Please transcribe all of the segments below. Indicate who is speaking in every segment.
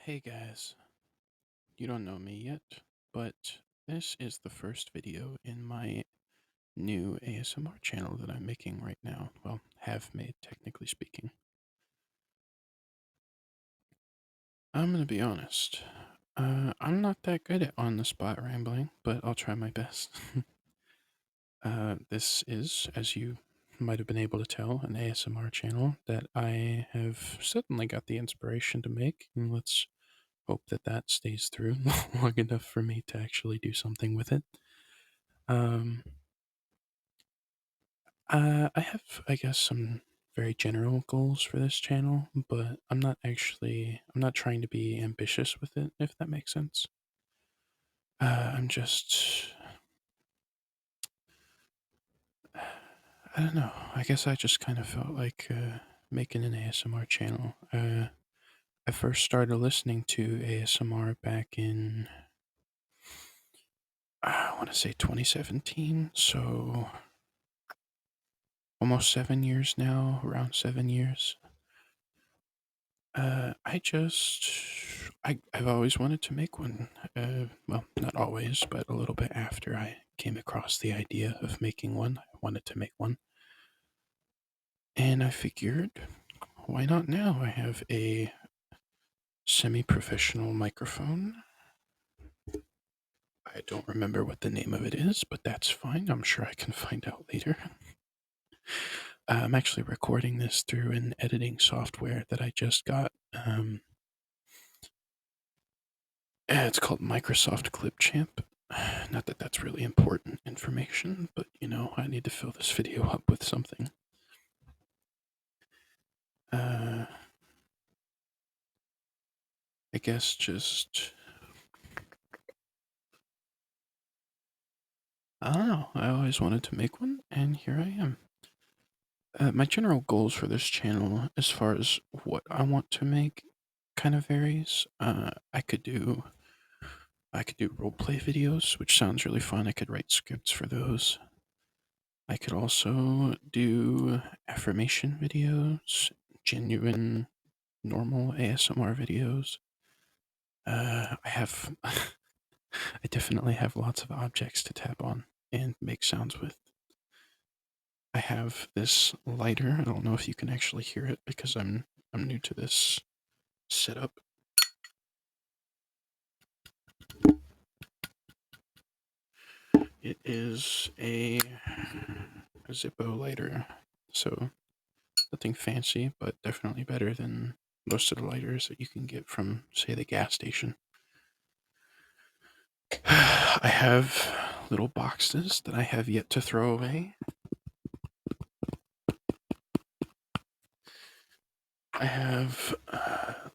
Speaker 1: Hey guys, you don't know me yet, but this is the first video in my new ASMR channel that I'm making right now. Well, have made, technically speaking. I'm gonna be honest. I'm not that good at on the spot rambling, but I'll try my best. This is, as you might have been able to tell, an ASMR channel that I have suddenly got the inspiration to make, and let's hope that that stays through long enough for me to actually do something with it. Um, I have, I guess, some very general goals for this channel, but I'm not trying to be ambitious with it, if that makes sense. I'm just, I don't know. I guess I just kind of felt like making an ASMR channel. I first started listening to ASMR back in, I want to say 2017, so almost 7 years now, around 7 years. I've always wanted to make one. Well, not always, but a little bit after I came across the idea of making one, I wanted to make one. And I figured, why not now? I have a semi professional microphone. I don't remember what the name of it is, but that's fine. I'm sure I can find out later. I'm actually recording this through an editing software that I just got. It's called Microsoft Clipchamp. Not that that's really important information, but I need to fill this video up with something. Uh, I guess just. I don't know. I always wanted to make one, and here I am. My general goals for this channel, as far as what I want to make, kind of varies. I could do roleplay videos, which sounds really fun. I could write scripts for those. I could also do affirmation videos, genuine, normal ASMR videos. I have, I definitely have lots of objects to tap on and make sounds with. I have this lighter. I don't know if you can actually hear it because I'm new to this setup. It is a Zippo lighter, so nothing fancy, but definitely better than most of the lighters that you can get from, say, the gas station. I have little boxes that I have yet to throw away. I have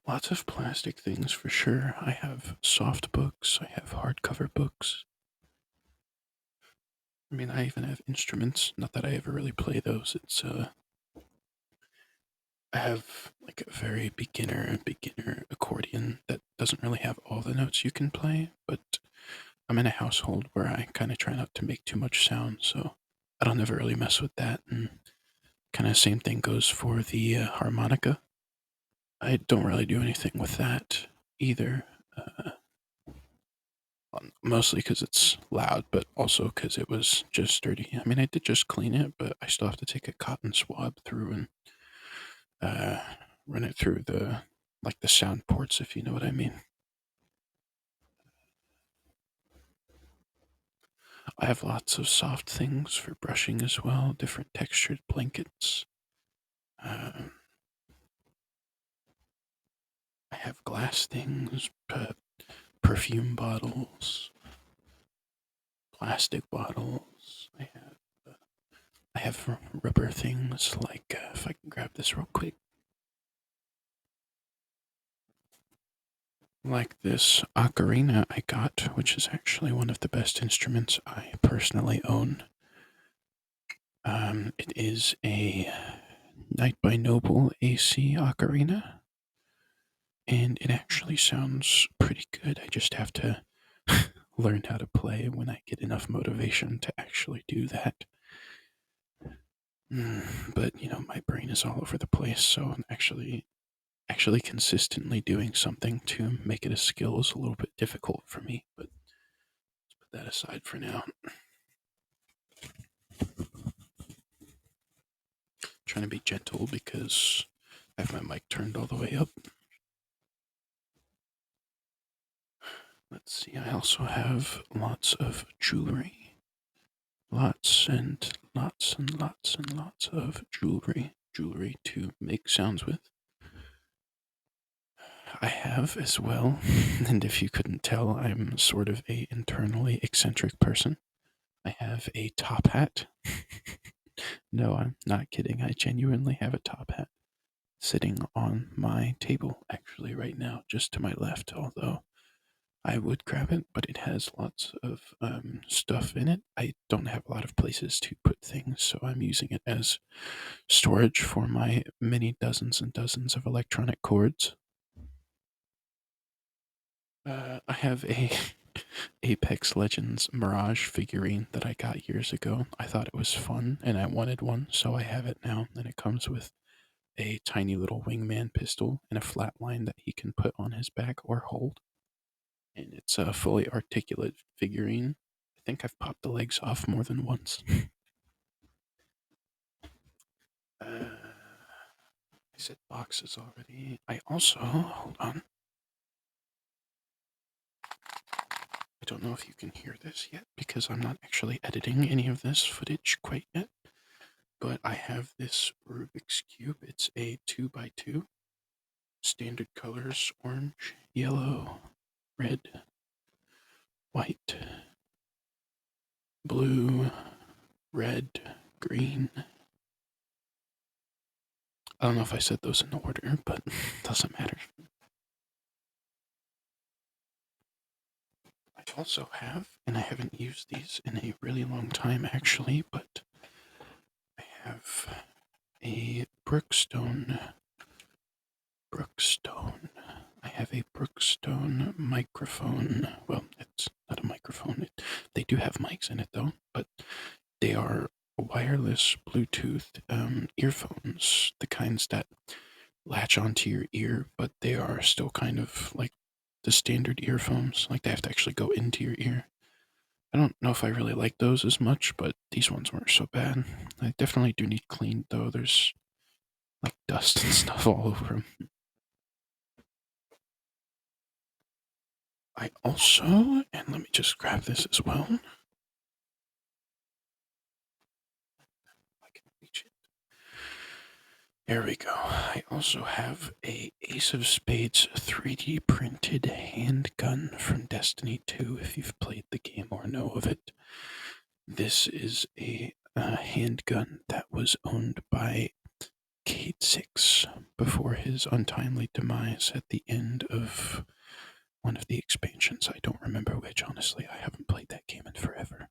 Speaker 1: lots of plastic things for sure. I have soft books, I have hardcover books. I mean, I even have instruments. Not that I ever really play those. I have like a very beginner accordion that doesn't really have all the notes you can play, but I'm in a household where I kind of try not to make too much sound, so I don't ever really mess with that. And kind of same thing goes for the harmonica. I don't really do anything with that either. Uh, Mostly because it's loud, but also because it was just dirty. I mean, I did just clean it, but I still have to take a cotton swab through and uh, run it through the sound ports, if you know what I mean. I have lots of soft things for brushing as well, different textured blankets. Uh, I have glass things, perfume bottles, plastic bottles. I have rubber things like if I can grab this real quick, like this ocarina I got, which is actually one of the best instruments I personally own. It is a Night by Noble AC ocarina, and it actually sounds pretty good. I just have to learn how to play when I get enough motivation to actually do that. But my brain is all over the place, so actually, actually consistently doing something to make it a skill is a little bit difficult for me, but let's put that aside for now. Trying to be gentle because I have my mic turned all the way up. Let's see, I also have lots of jewelry. Lots and lots and lots and lots of jewelry. Jewelry to make sounds with. I have as well, and if you couldn't tell, I'm sort of a internally eccentric person. I have a top hat. No, I'm not kidding. I genuinely have a top hat sitting on my table, actually, right now, just to my left, although I would grab it, but it has lots of stuff in it. I don't have a lot of places to put things, so I'm using it as storage for my many dozens and dozens of electronic cords. I have a Apex Legends Mirage figurine that I got years ago. I thought it was fun and I wanted one, so I have it now. And it comes with a tiny little wingman pistol and a flat line that he can put on his back or hold. And it's a fully articulate figurine. I think I've popped the legs off more than once. I said boxes already. I also, hold on. I don't know if you can hear this yet because I'm not actually editing any of this footage quite yet. But I have this Rubik's Cube. It's a 2x2. Standard colors orange, yellow, red, white, blue, red, green. I don't know if I said those in order, but doesn't matter. I also have, and I haven't used these in a really long time actually, but I have a Brookstone. I have a Brookstone microphone. Well, it's not a microphone. They do have mics in it though, but they are wireless Bluetooth earphones, the kinds that latch onto your ear, but they are still kind of like the standard earphones. Like they have to actually go into your ear. I don't know if I really like those as much, but these ones weren't so bad. I definitely do need cleaned though. There's like dust and stuff all over them. I also, and let me just grab this as well. I can reach it. There we go. I also have a Ace of Spades 3D printed handgun from Destiny 2, if you've played the game or know of it. This is a handgun that was owned by Kate 6 before his untimely demise at the end of one of the expansions. I don't remember which, honestly. I haven't played that game in forever.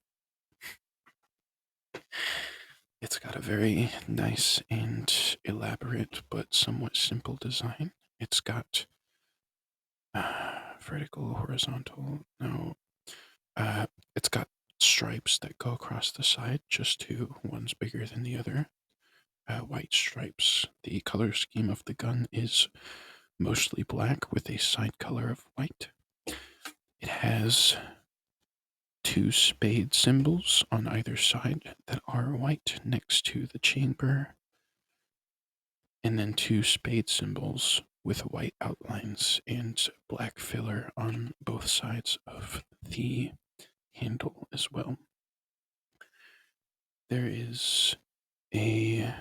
Speaker 1: It's got a very nice and elaborate but somewhat simple design. It's got vertical, horizontal, no. It's got stripes that go across the side, just two. One's bigger than the other. White stripes. The color scheme of the gun is mostly black with a side color of white. It has two spade symbols on either side that are white next to the chamber, and then two spade symbols with white outlines and black filler on both sides of the handle as well. There is a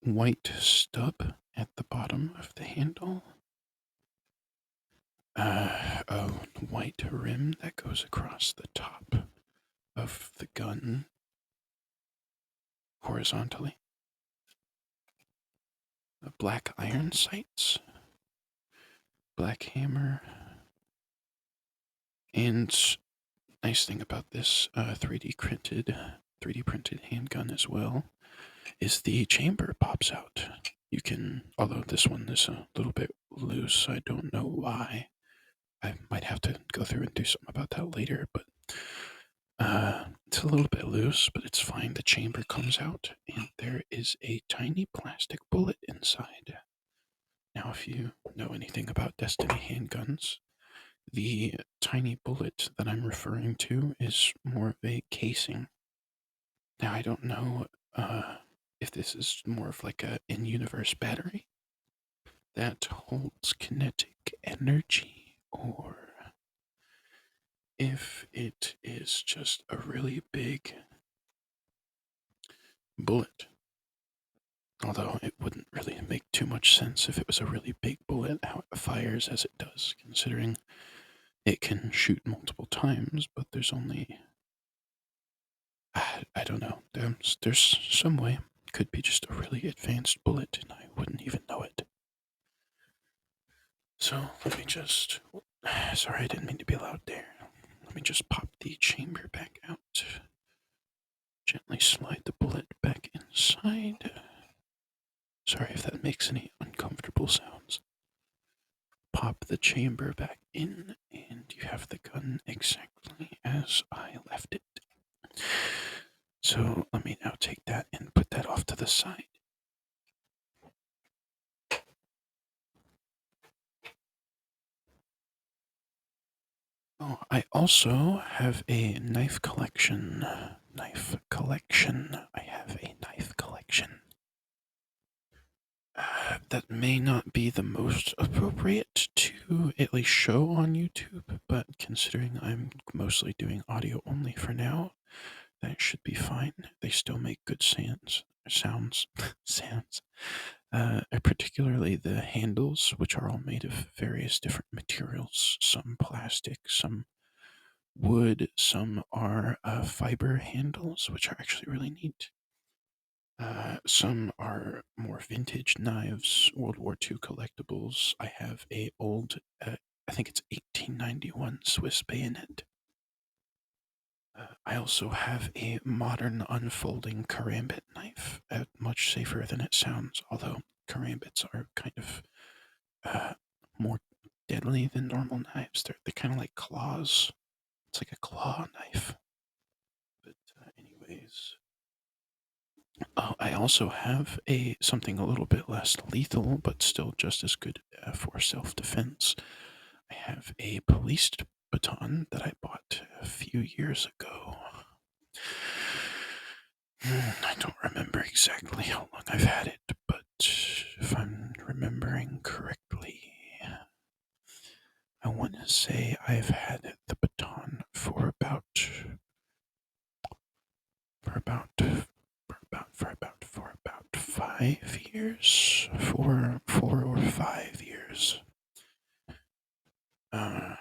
Speaker 1: white stub at the bottom of the handle, a white rim that goes across the top of the gun horizontally, black iron sights, black hammer, and nice thing about this 3D printed handgun as well is the chamber pops out. You can, although this one is a little bit loose, I don't know why. I might have to go through and do something about that later, but it's a little bit loose, but it's fine. The chamber comes out, and there is a tiny plastic bullet inside. Now, if you know anything about Destiny handguns, the tiny bullet that I'm referring to is more of a casing. Now, I don't know if this is more of like a in-universe battery that holds kinetic energy, or if it is just a really big bullet. Although it wouldn't really make too much sense if it was a really big bullet, how it fires as it does, considering it can shoot multiple times, but there's only. I don't know. There's some way. Could be just a really advanced bullet, and I wouldn't even know it. So let me just. Sorry, I didn't mean to be loud there. Let me just pop the chamber back out. Gently slide the bullet back inside. Sorry if that makes any uncomfortable sounds. Pop the chamber back in, and you have the gun exactly as I left it. So let me now take that and put that off to the side. Oh, I also have a knife collection. Knife collection. I have a knife collection. That may not be the most appropriate to at least show on YouTube, but considering I'm mostly doing audio only for now, that should be fine. They still make good sounds, sounds. Particularly the handles, which are all made of various different materials. Some plastic, some wood, some are fiber handles, which are actually really neat. Some are more vintage knives, World War II collectibles. I have a old, I think it's 1891 Swiss bayonet. I also have a modern unfolding karambit knife, much safer than it sounds, although karambits are kind of more deadly than normal knives. They're kind of like claws. It's like a claw knife. But anyways, oh, I also have a something a little bit less lethal, but still just as good for self-defense. I have a police baton that I bought a few years ago. I don't remember exactly how long I've had it, but if I'm remembering correctly, I want to say I've had the baton for about 5 years, 4 or 5 years. Uh,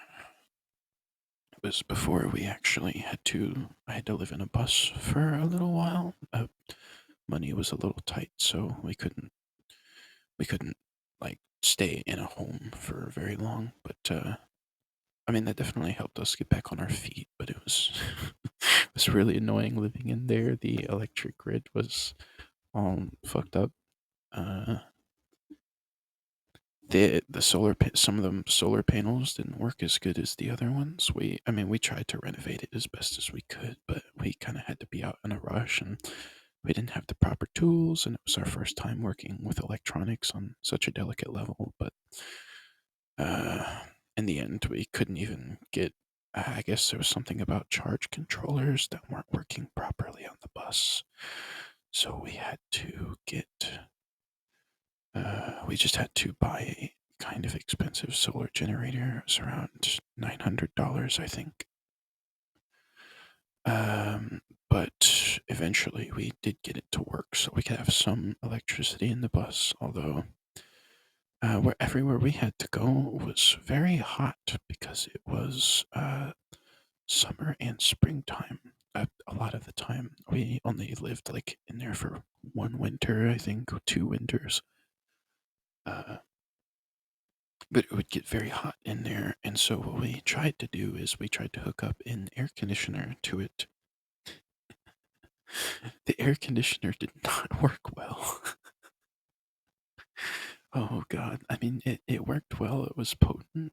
Speaker 1: it was before we actually I had to live in a bus for a little while. Money was a little tight, so we couldn't like stay in a home for very long. But I mean, that definitely helped us get back on our feet. But it was it was really annoying living in there. The electric grid was all fucked up. Uh, the some of the solar panels didn't work as good as the other ones. We tried to renovate it as best as we could, but we kind of had to be out in a rush, and we didn't have the proper tools, and it was our first time working with electronics on such a delicate level. But uh, in the end, we couldn't even get. I guess there was something about charge controllers that weren't working properly on the bus, so we had to get we just had to buy a kind of expensive solar generator. It was around $900, I think. But eventually we did get it to work, so we could have some electricity in the bus. Although, everywhere we had to go was very hot because it was summer and springtime. A lot of the time, we only lived like in there for one winter, I think, or 2 winters. Uh, but it would get very hot in there. And so what we tried to do is we tried to hook up an air conditioner to it. The air conditioner did not work well. Oh god. I mean, it worked well. It was potent,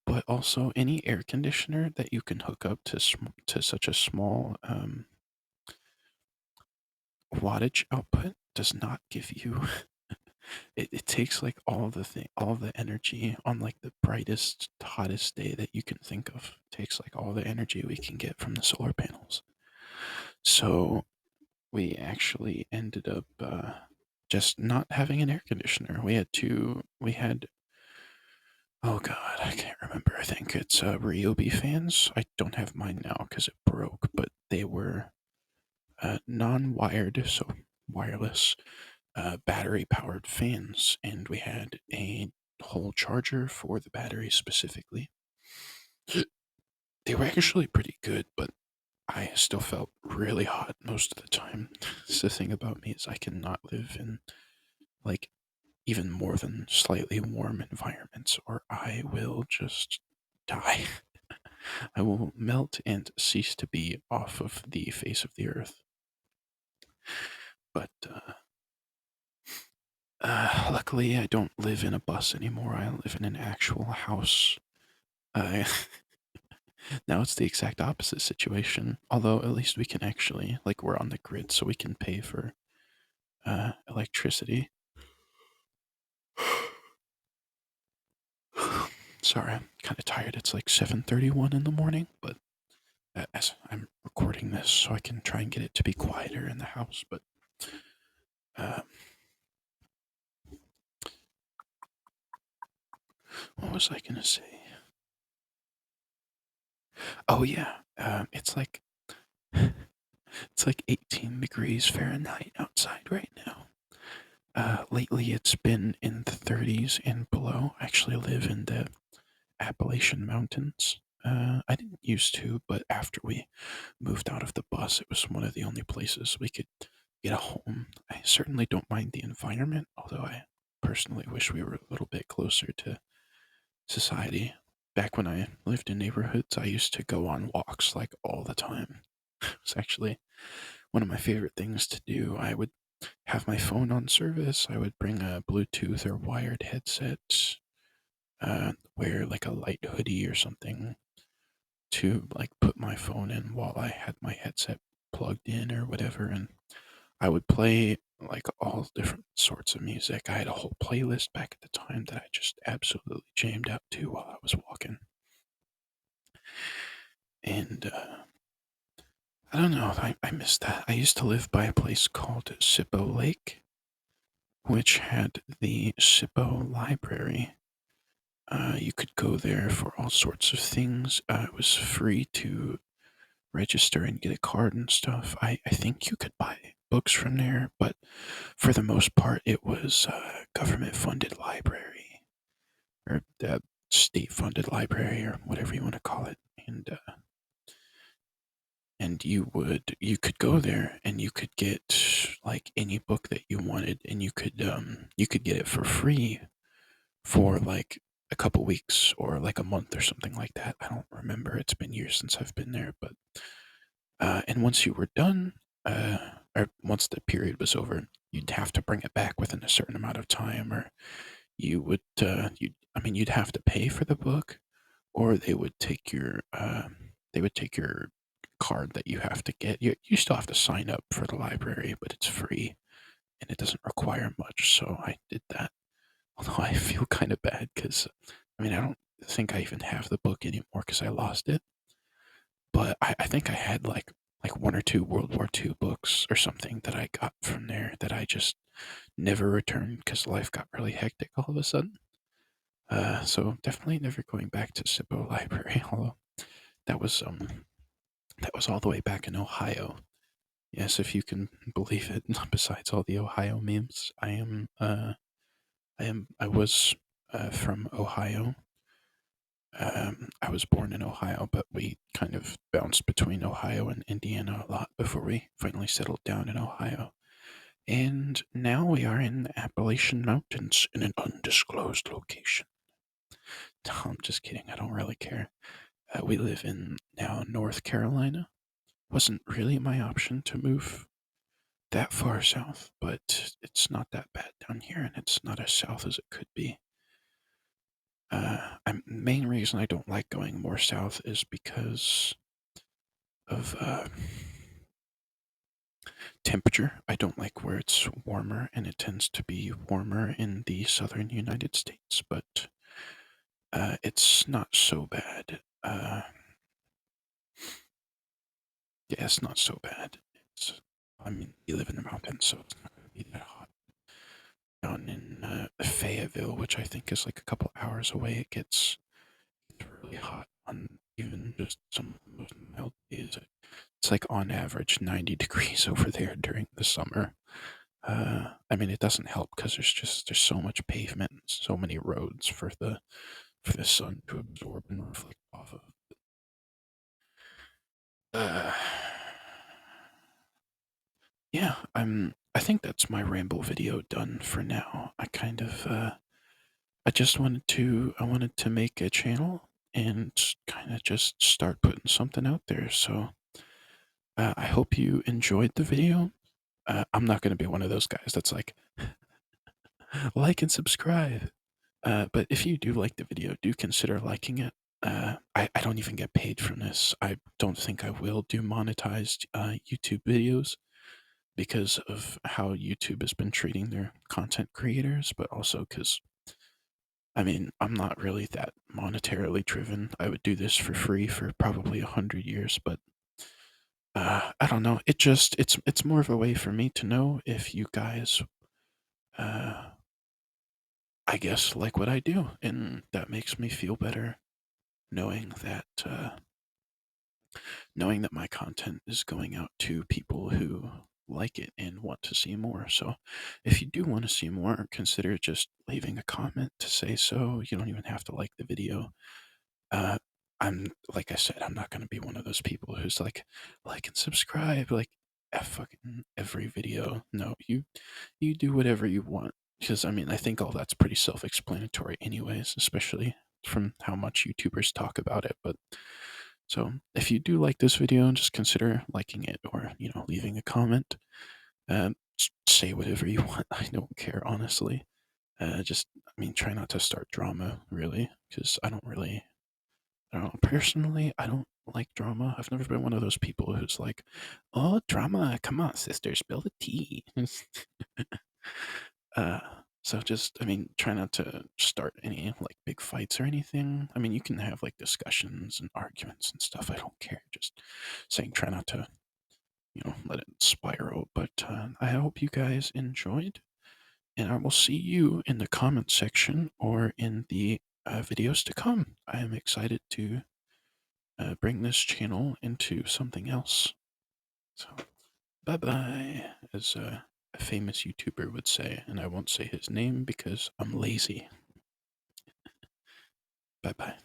Speaker 1: but also any air conditioner that you can hook up to such a small wattage output does not give you it takes like all the energy on like the brightest, hottest day that you can think of. It takes like all the energy we can get from the solar panels. So we actually ended up just not having an air conditioner. We had, oh God, I can't remember. I think it's Ryobi fans. I don't have mine now because it broke, but they were non wired, so wireless, battery powered fans. And we had a whole charger for the battery specifically. They were actually pretty good, but I still felt really hot most of the time. So the thing about me is I cannot live in like even more than slightly warm environments, or I will just die. I will melt and cease to be off of the face of the earth. But luckily, I don't live in a bus anymore. I live in an actual house. Uh, now it's the exact opposite situation. Although at least we can actually, like, we're on the grid, so we can pay for electricity. Sorry, I'm kind of tired. It's like 7:31 in the morning, but as I'm recording this, so I can try and get it to be quieter in the house. But uh, what was I gonna say? Oh yeah, it's like 18 degrees Fahrenheit outside right now. Lately, it's been in the 30s and below. I actually live in the Appalachian Mountains. I didn't used to, but after we moved out of the bus, it was one of the only places we could get a home. I certainly don't mind the environment, although I personally wish we were a little bit closer to society. Back when I lived in neighborhoods, I used to go on walks like all the time. It was actually one of my favorite things to do. I would have my phone on service. I would bring a Bluetooth or wired headset, wear like a light hoodie or something to like put my phone in while I had my headset plugged in or whatever, and I would play like all different sorts of music. I had a whole playlist back at the time that I just absolutely jammed out to while I was walking. And I don't know, I miss that. I used to live by a place called Sippo Lake, which had the Sippo Library. You could go there for all sorts of things. It was free to register and get a card and stuff. I think you could buy books from there, but for the most part, it was a government funded library or state funded library or whatever you want to call it. And you could go there and you could get like any book that you wanted, and you could get it for free for like a couple weeks or like a month or something like that. I don't remember. It's been years since I've been there, but and once you were done, or once the period was over, you'd have to bring it back within a certain amount of time, or you'd have to pay for the book, or they would take your card that you have to get. You still have to sign up for the library, but it's free and it doesn't require much. So I did that. Although I feel kind of bad because, I don't think I even have the book anymore because I lost it. But I think I had like one or two World War II books or something that I got from there that I just never returned because life got really hectic all of a sudden. So definitely never going back to Sippo Library, although that was um that was all the way back in Ohio. Yes, if you can believe it. Besides all the Ohio memes, I was from Ohio. I was born in Ohio, but we kind of bounced between Ohio and Indiana a lot before we finally settled down in Ohio. And now we are in the Appalachian Mountains in an undisclosed location. No, I'm just kidding. I don't really care. We live in now North Carolina. Wasn't really my option to move that far south, but it's not that bad down here, and it's not as south as it could be. Main reason I don't like going more south is because of temperature. I don't like where it's warmer, and it tends to be warmer in the southern United States, but it's not so bad. Yeah, it's not so bad. It's, I mean, you live in the mountains, so it's not going to be that hot. Down in Fayetteville, which I think is like a couple hours away, it's really hot on even just some most mild days. It's like on average 90 degrees over there during the summer. I mean, it doesn't help because there's so much pavement, and so many roads for the sun to absorb and reflect off of. Uh, yeah, I think that's my ramble video done for now. I wanted to make a channel and kind of just start putting something out there. So I hope you enjoyed the video. I'm not going to be one of those guys that's like and subscribe. But if you do like the video, do consider liking it. I don't even get paid from this. I don't think I will do monetized YouTube videos because of how YouTube has been treating their content creators, but also because, I mean, I'm not really that monetarily driven. I would do this for free for probably 100 years, but I don't know. It's more of a way for me to know if you guys, uh, I guess, like what I do, and that makes me feel better knowing that my content is going out to people who like it and want to see more. So if you do want to see more, consider just leaving a comment to say so. You don't even have to like the video. Uh, I'm like I said, I'm not gonna be one of those people who's like and subscribe, like fucking every video. No, you do whatever you want. Because I mean, I think all that's pretty self-explanatory, anyways. Especially from how much YouTubers talk about it. But so if you do like this video, just consider liking it or leaving a comment. Say whatever you want. I don't care, honestly. Just I mean, try not to start drama, really, because I don't know. Personally, I don't like drama. I've never been one of those people who's like, "Oh, drama! Come on, sister, spill the tea." uh, so just, I mean, try not to start any like big fights or anything. I mean, you can have like discussions and arguments and stuff. I don't care. Just saying, try not to, let it spiral. But I hope you guys enjoyed, and I will see you in the comment section or in the videos to come. I am excited to bring this channel into something else. So, bye bye, as a famous YouTuber would say, and I won't say his name because I'm lazy. Bye bye.